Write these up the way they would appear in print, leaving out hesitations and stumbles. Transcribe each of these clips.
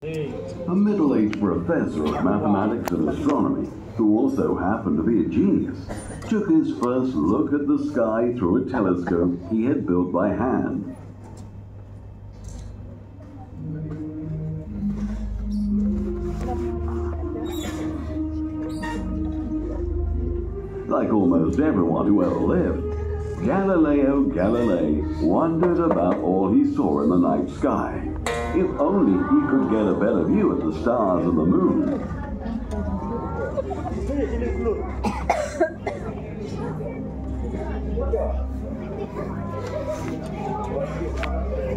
A middle-aged professor of mathematics and astronomy, who also happened to be a genius, took his first look at the sky through a telescope he had built by hand. Like almost everyone who ever lived, Galileo Galilei wondered about all he saw in the night sky. If only he could get a better view at the stars and the moon.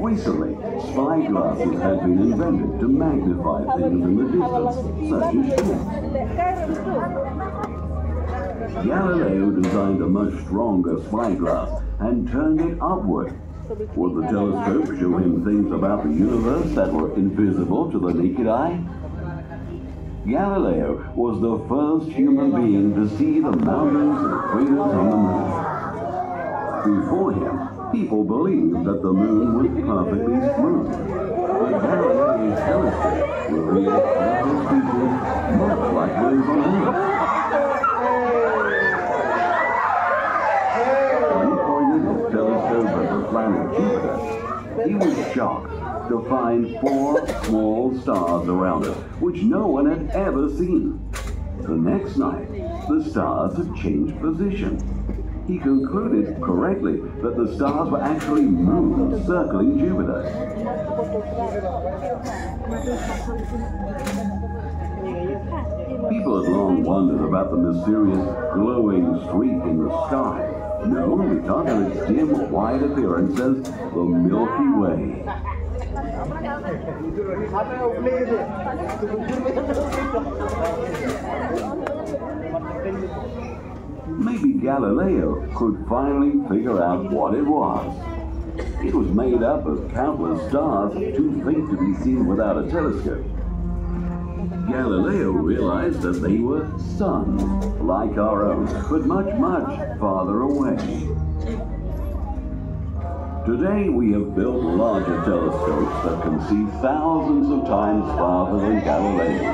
Recently, spyglasses had been invented to magnify things in the distance, such as ships. Galileo designed a much stronger spyglass and turned it upward. Would the telescope show him things about the universe that were invisible to the naked eye? Galileo was the first human being to see the mountains and craters on the moon. Before him, people believed that the moon was perfectly smooth. But Galileo's telescope revealed perfect features much like those on Earth. When he pointed his telescope at the planet Jupiter, he was shocked to find 4 small stars around it, which no one had ever seen. The next night, the stars had changed position. He concluded correctly that the stars were actually moons circling Jupiter. People had long wondered about the mysterious glowing streak in the sky, known because of its dim white appearance as the Milky Way. Maybe Galileo could finally figure out what it was. It was made up of countless stars too faint to be seen without a telescope. Galileo realized that they were suns, like our own, but much, much farther away. Today we have built larger telescopes that can see thousands of times farther than Galileo.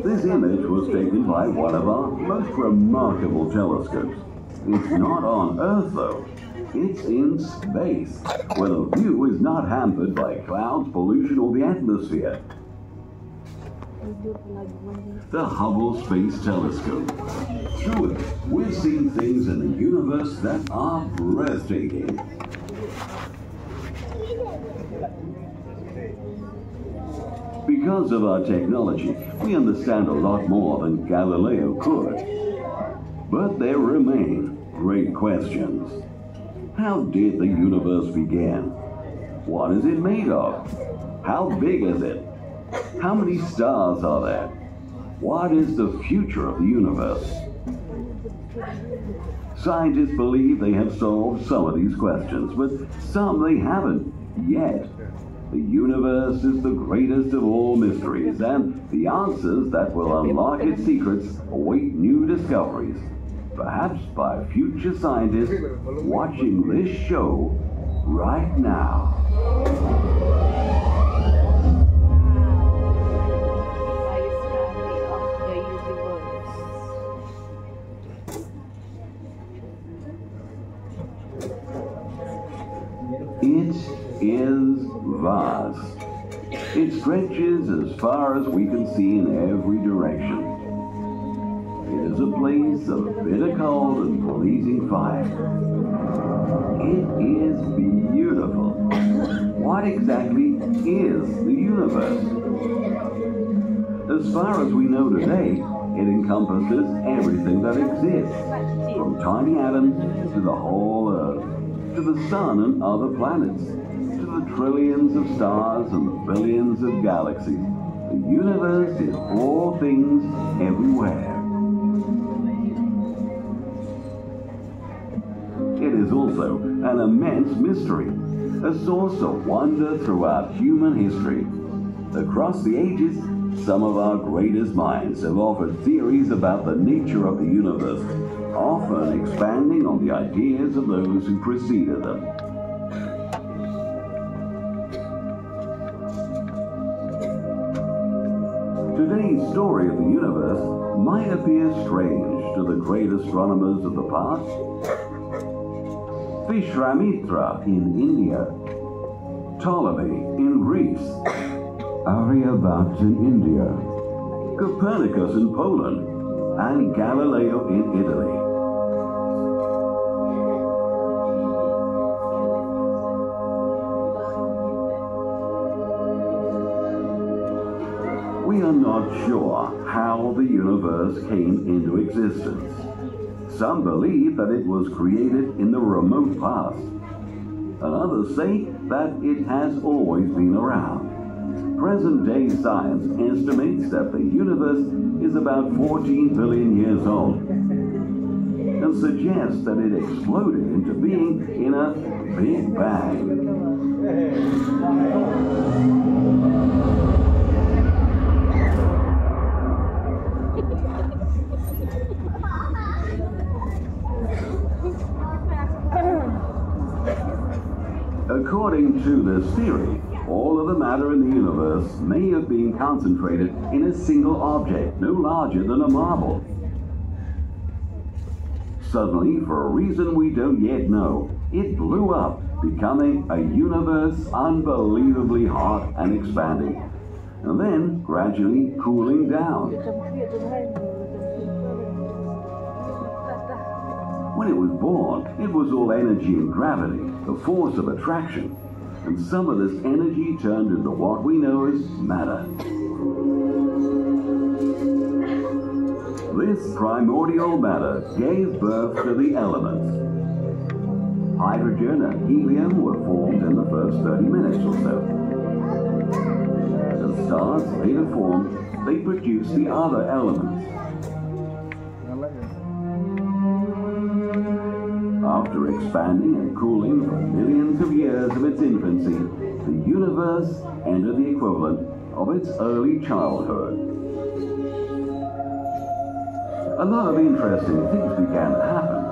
This image was taken by one of our most remarkable telescopes. It's not on Earth though. It's in space, where the view is not hampered by clouds, pollution, or the atmosphere. The Hubble Space Telescope. Through it, we're seeing things in the universe that are breathtaking. Because of our technology, we understand a lot more than Galileo could. But there remain great questions. How did the universe begin? What is it made of? How big is it? How many stars are there? What is the future of the universe? Scientists believe they have solved some of these questions, but some they haven't yet. The universe is the greatest of all mysteries, and the answers that will unlock its secrets await new discoveries. Perhaps by future scientists watching this show right now. It is vast. It stretches as far as we can see in every direction. It is a place of bitter cold and blazing fire. It is beautiful. What exactly is the universe? As far as we know today, it encompasses everything that exists, from tiny atoms to the whole Earth, to the sun and other planets, to the trillions of stars and the billions of galaxies. The universe is all things everywhere. It is also an immense mystery, a source of wonder throughout human history. Across the ages, some of our greatest minds have offered theories about the nature of the universe, often expanding on the ideas of those who preceded them. Today's story of the universe might appear strange to the great astronomers of the past. Vishwamitra in India, Ptolemy in Greece, Aryabhat in India, Copernicus in Poland, and Galileo in Italy. We are not sure how the universe came into existence. Some believe that it was created in the remote past, and others say that it has always been around. Present-day science estimates that the universe is about 14 billion years old, and suggests that it exploded into being in a Big Bang. According to this theory, all of the matter in the universe may have been concentrated in a single object, no larger than a marble. Suddenly, for a reason we don't yet know, it blew up, becoming a universe unbelievably hot and expanding, and then gradually cooling down. When it was born, it was all energy and gravity, the force of attraction, and some of this energy turned into what we know as matter. This primordial matter gave birth to the elements. Hydrogen and helium were formed in the first 30 minutes or so. As stars later formed, they produced the other elements. After expanding and cooling for millions of years of its infancy, the universe entered the equivalent of its early childhood. A lot of interesting things began to happen.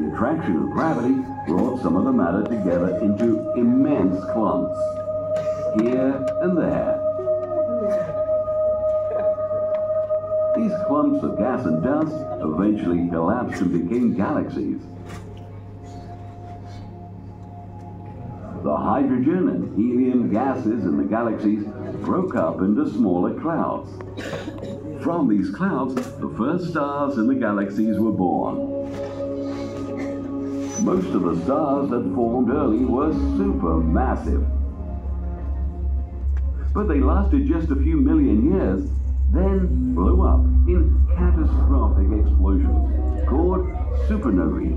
The attraction of gravity brought some of the matter together into immense clumps, here and there. These clumps of gas and dust eventually collapsed and became galaxies. The hydrogen and helium gases in the galaxies broke up into smaller clouds. From these clouds, the first stars in the galaxies were born. Most of the stars that formed early were supermassive. But they lasted just a few million years, then blew up in catastrophic explosions called supernovae.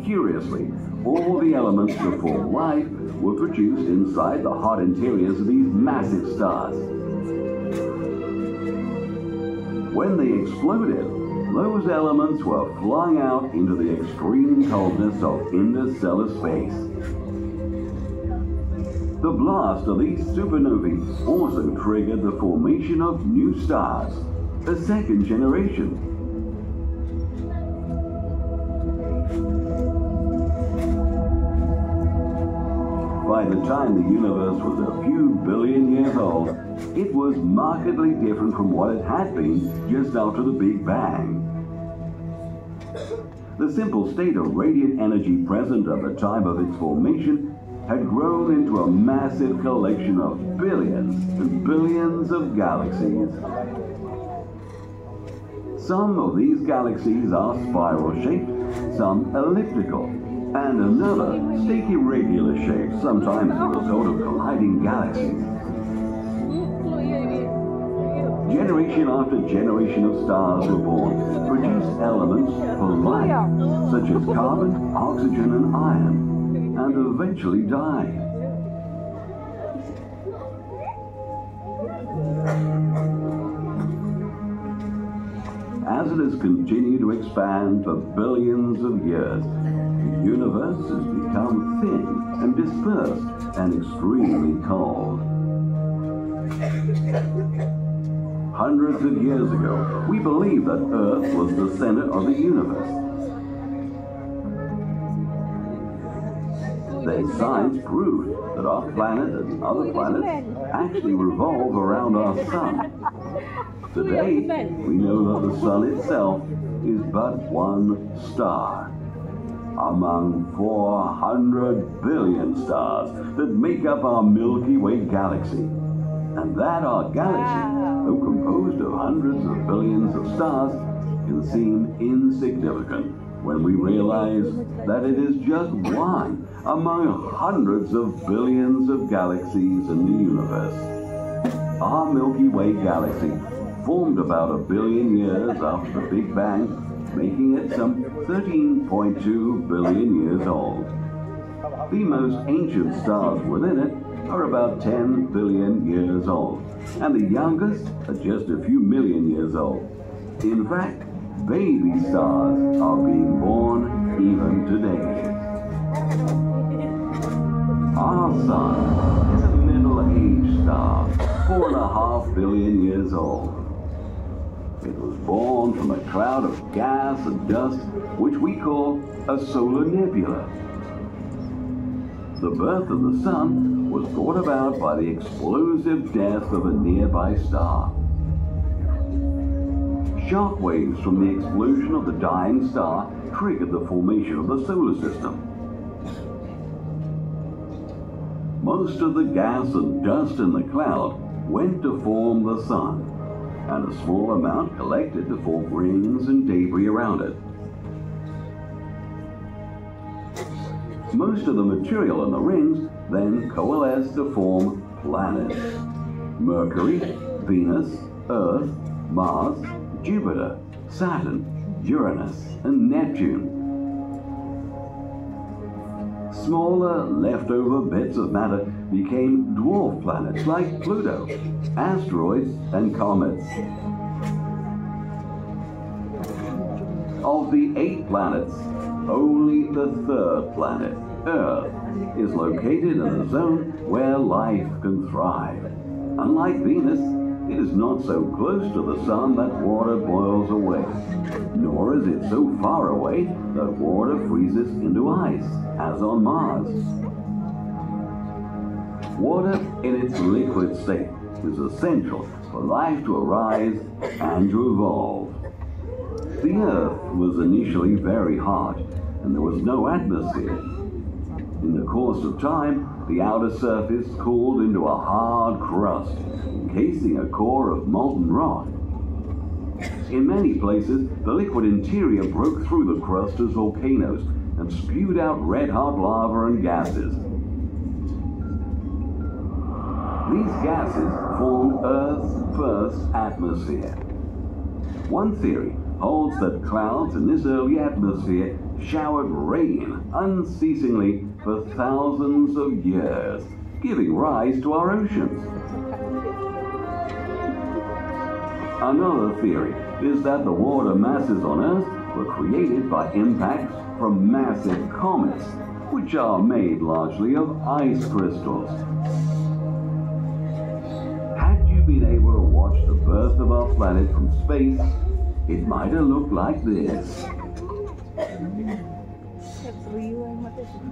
Curiously, all the elements that form life were produced inside the hot interiors of these massive stars. When they exploded, those elements were flung out into the extreme coldness of interstellar space. The blast of these supernovae also triggered the formation of new stars, a second generation. By the time the universe was a few billion years old, it was markedly different from what it had been just after the Big Bang. The simple state of radiant energy present at the time of its formation had grown into a massive collection of billions and billions of galaxies. Some of these galaxies are spiral-shaped, some elliptical, and another take irregular shapes, sometimes as a result of colliding galaxies. Generation after generation of stars were born, produced elements for life, such as carbon, oxygen, and iron, and eventually died. As it has continued to expand for billions of years, the universe has become thin and dispersed and extremely cold. Hundreds of years ago, we believed that Earth was the center of the universe. Then science proved that our planet and other planets actually revolve around our sun. Today, we know that the sun itself is but one star among 400 billion stars that make up our Milky Way galaxy. And that our galaxy, though composed of hundreds of billions of stars, can seem insignificant when we realize that it is just one among hundreds of billions of galaxies in the universe. Our Milky Way galaxy formed about 1 billion years after the Big Bang, making it some 13.2 billion years old. The most ancient stars within it are about 10 billion years old, and the youngest are just a few million years old. In fact, baby stars are being born even today. Our sun is a middle-aged star, 4.5 billion years old. It was born from a cloud of gas and dust, which we call a solar nebula. The birth of the sun was brought about by the explosive death of a nearby star. Shock waves from the explosion of the dying star triggered the formation of the solar system. Most of the gas and dust in the cloud went to form the sun, and a small amount collected to form rings and debris around it. Most of the material in the rings then coalesced to form planets: Mercury, Venus, Earth, Mars, Jupiter, Saturn, Uranus, and Neptune. Smaller, leftover bits of matter became dwarf planets like Pluto, asteroids, and comets. Of the 8 planets, only the 3rd planet, Earth, is located in a zone where life can thrive. Unlike Venus, it is not so close to the sun that water boils away, nor is it so far away that water freezes into ice, as on Mars. Water in its liquid state is essential for life to arise and to evolve. The Earth was initially very hot, and there was no atmosphere. In the course of time, the outer surface cooled into a hard crust, encasing a core of molten rock. In many places, the liquid interior broke through the crust as volcanoes and spewed out red-hot lava and gases. These gases formed Earth's first atmosphere. One theory holds that clouds in this early atmosphere showered rain unceasingly for thousands of years, giving rise to our oceans. Another theory is that the water masses on Earth were created by impacts from massive comets, which are made largely of ice crystals. Had you been able to watch the birth of our planet from space, it might have looked like this.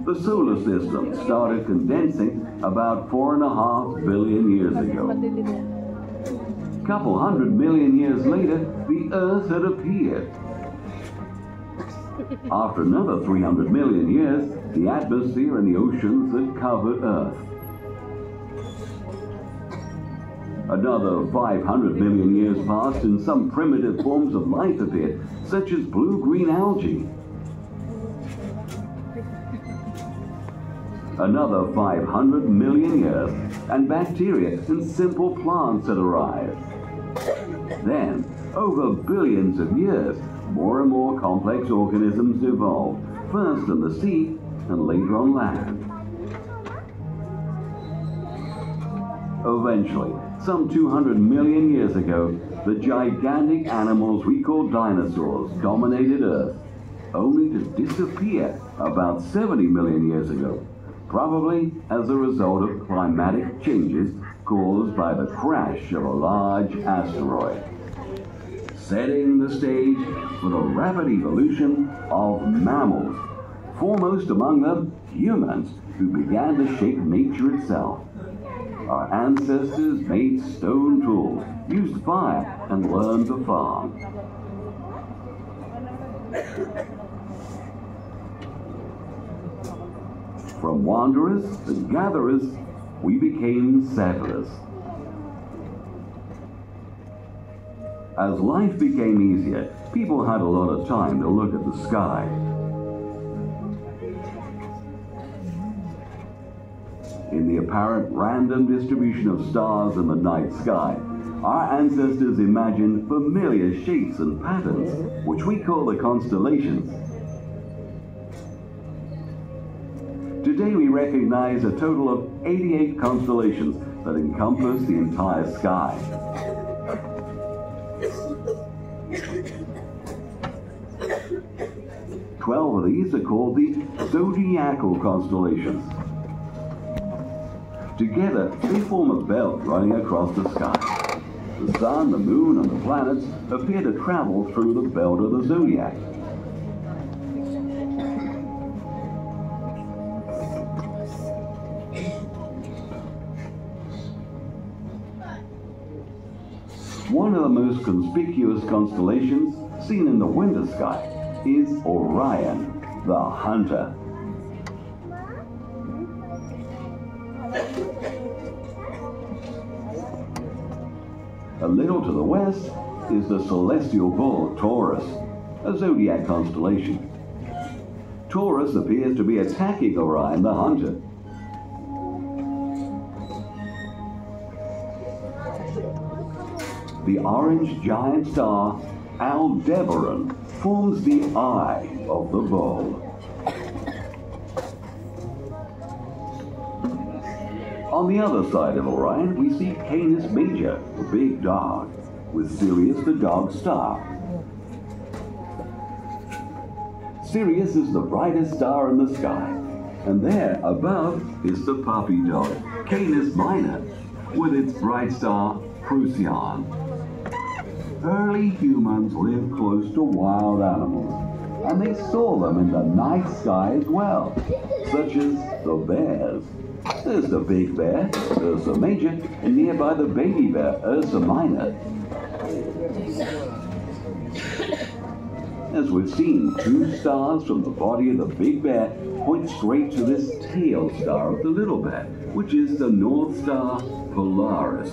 The solar system started condensing about 4.5 billion years ago. A couple hundred million years later, the Earth had appeared. After another 300 million years, the atmosphere and the oceans had covered Earth. Another 500 million years passed and some primitive forms of life appeared, such as blue-green algae. Another 500 million years, and bacteria and simple plants had arrived. Then, over billions of years, more and more complex organisms evolved, first in the sea and later on land. Eventually, some 200 million years ago, the gigantic animals we call dinosaurs dominated Earth, only to disappear about 70 million years ago, probably as a result of climatic changes caused by the crash of a large asteroid, setting the stage for the rapid evolution of mammals, foremost among them humans, who began to shape nature itself. Our ancestors made stone tools, used fire, and learned to farm. From wanderers and gatherers, we became settlers. As life became easier, people had a lot of time to look at the sky. In the apparent random distribution of stars in the night sky, our ancestors imagined familiar shapes and patterns, which we call the constellations. Today we recognize a total of 88 constellations that encompass the entire sky. Twelve of these are called the zodiacal constellations. Together, they form a belt running across the sky. The sun, the moon, and the planets appear to travel through the belt of the zodiac. One of the most conspicuous constellations seen in the winter sky is Orion, the hunter. A little to the west is the celestial bull Taurus, a zodiac constellation. Taurus appears to be attacking Orion the hunter. The orange giant star Aldebaran forms the eye of the bull. On the other side of Orion, we see Canis Major, the big dog, with Sirius the dog star. Sirius is the brightest star in the sky, and there above is the puppy dog, Canis Minor, with its bright star Procyon. Early humans lived close to wild animals, and they saw them in the night sky as well, such as the bears. There's the big bear, Ursa Major, and nearby the baby bear, Ursa Minor. As we've seen, two stars from the body of the big bear point straight to this tail star of the little bear, which is the North Star Polaris.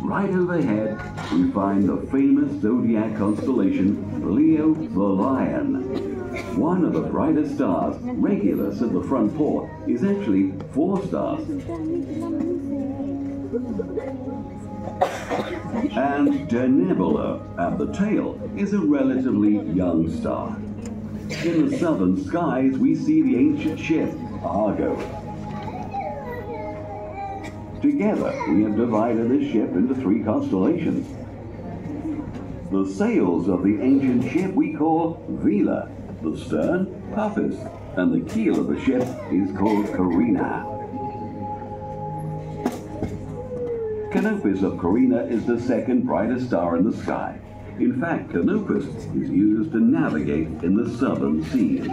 Right overhead, we find the famous zodiac constellation Leo the Lion. One of the brightest stars, Regulus at the front paw, is actually 4 stars. And Denebola at the tail is a relatively young star. In the southern skies, we see the ancient ship Argo. Together, we have divided this ship into 3 constellations. The sails of the ancient ship we call Vela, the stern, Puppis, and the keel of the ship is called Carina. Canopus of Carina is the second brightest star in the sky. In fact, Canopus is used to navigate in the southern seas.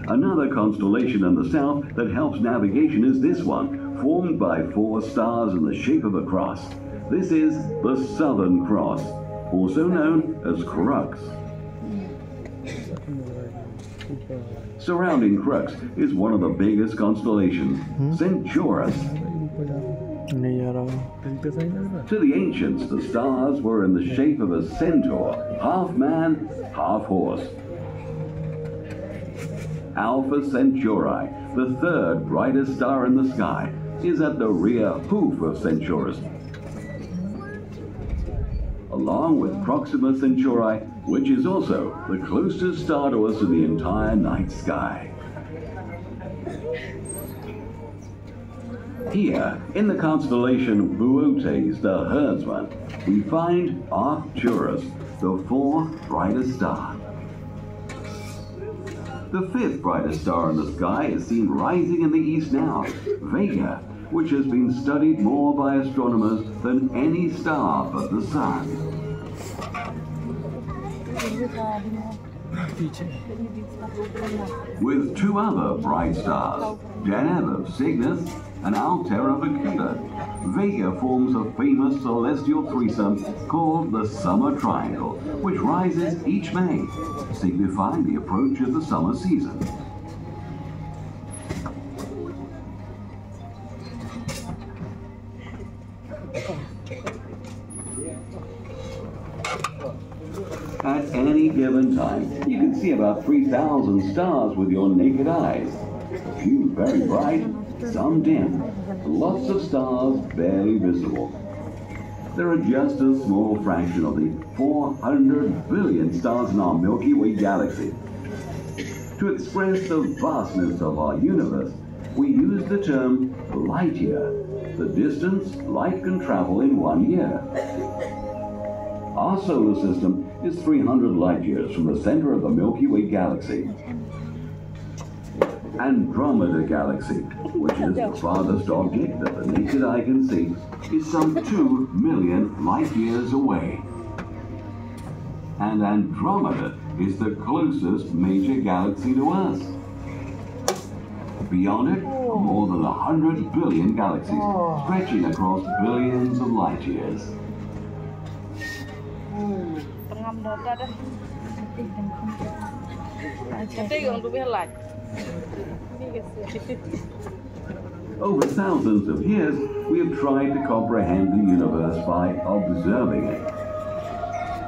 Another constellation in the south that helps navigation is this one, formed by 4 stars in the shape of a cross. This is the Southern Cross, also known as Crux. Surrounding Crux is one of the biggest constellations, Centaurus. To the ancients, the stars were in the shape of a centaur, half man, half horse. Alpha Centauri, the 3rd brightest star in the sky, is at the rear hoof of Centaurus, along with Proxima Centauri, which is also the closest star to us in the entire night sky. Here, in the constellation Boötes, the herdsman, we find Arcturus, the 4th brightest star. The 5th brightest star in the sky is seen rising in the east now, Vega, which has been studied more by astronomers than any star but the Sun. With two other bright stars, Deneb of Cygnus and Altair of Aquila, Vega forms a famous celestial threesome called the Summer Triangle, which rises each May, signifying the approach of the summer season. At any given time, you can see about 3,000 stars with your naked eyes. A few very bright, some dim, lots of stars barely visible. There are just a small fraction of the 400 billion stars in our Milky Way galaxy. To express the vastness of our universe, we use the term light year, the distance light can travel in 1 year. Our solar system is 300 light years from the center of the Milky Way galaxy. Andromeda Galaxy, which is the farthest object that the naked eye can see, is some 2 million light years away. And Andromeda is the closest major galaxy to us. Beyond it are more than 100 billion galaxies, stretching across billions of light years. Over thousands of years, we have tried to comprehend the universe by observing it.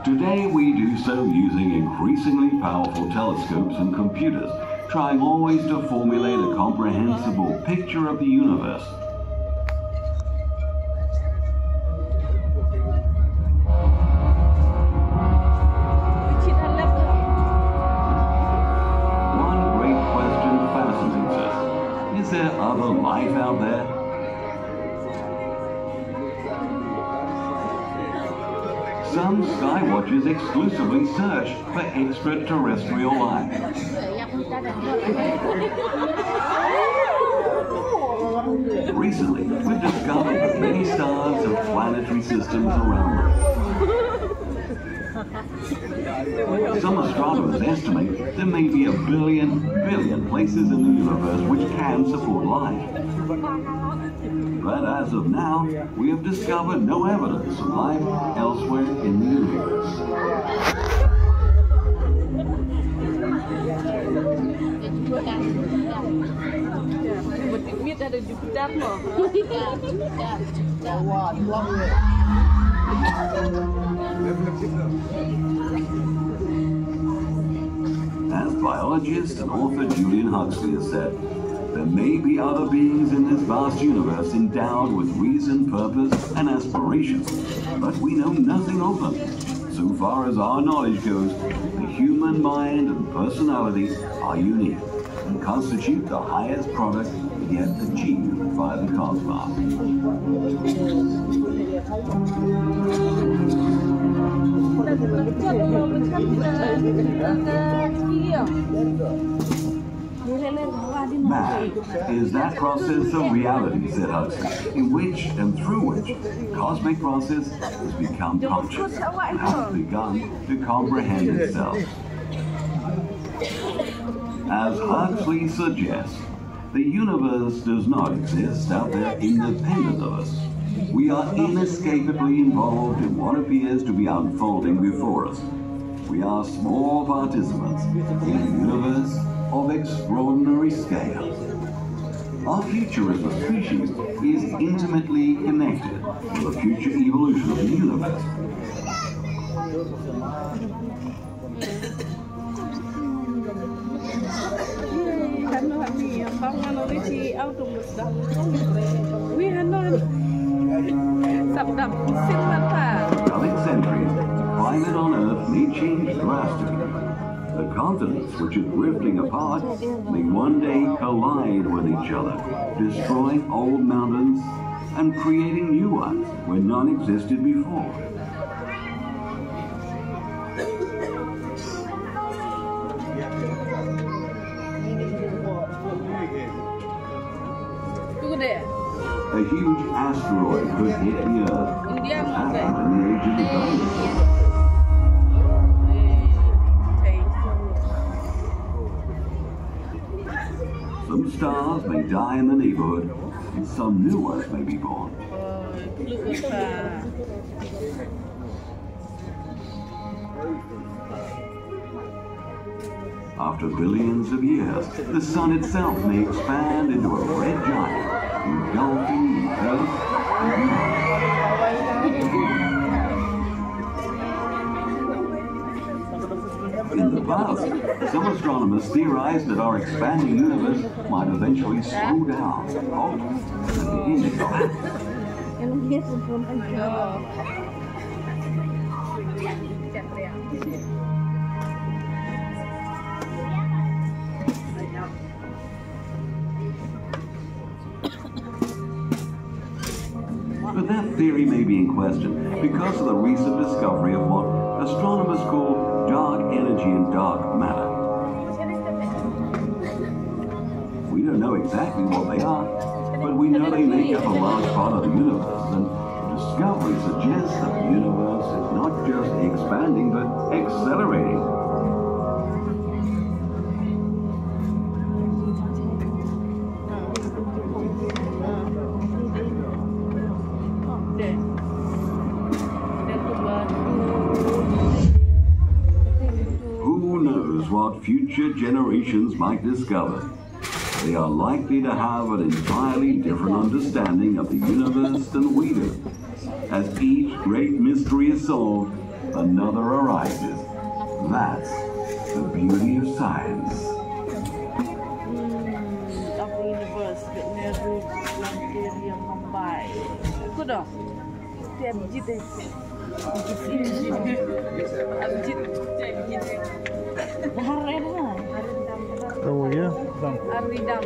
Today, we do so using increasingly powerful telescopes and computers, trying always to formulate a comprehensible picture of the universe. Is there other life out there? Some skywatchers exclusively search for extraterrestrial life. Recently, we've discovered that many stars have planetary systems around them. Some astronomers estimate there may be 1 billion places in the universe which can support life. But as of now, we have discovered no evidence of life elsewhere in the universe. As biologist and author Julian Huxley has said, there may be other beings in this vast universe endowed with reason, purpose, and aspirations, but we know nothing of them. So far as our knowledge goes, the human mind and personality are unique and constitute the highest product yet achieved by the cosmos. Man is that process of reality, said Huxley, in which and through which the cosmic process has become conscious and has begun to comprehend itself. As Huxley suggests, the universe does not exist out there independent of us. We are inescapably involved in what appears to be unfolding before us. We are small participants in a universe of extraordinary scale. Our future as a species is intimately connected with the future evolution of the universe. Coming centuries, climate on Earth may change drastically. The continents which are drifting apart may one day collide with each other, destroying old mountains and creating new ones where none existed before. A huge asteroid could hit the Earth. It happened in the age of the dinosaurs. Some stars may die in the neighborhood, and some new ones may be born. After billions of years, the sun itself may expand into a red giant, engulfing the Earth and Mars. In the past, some astronomers theorized that our expanding universe might eventually slow down, halt, and begin to collapse. But that theory may be in question because of the recent discovery of what astronomers call dark energy and dark matter. We don't know exactly what they are, but we know they make up a large part of the universe, and discovery suggests that the universe is not just expanding, but accelerating. What future generations might discover. They are likely to have an entirely different understanding of the universe than we do. As each great mystery is solved, another arises. That's the beauty of science. Of the universe, Guwahati Planetarium, Mumbai. Good dong. Oh ya, bang. Aridam.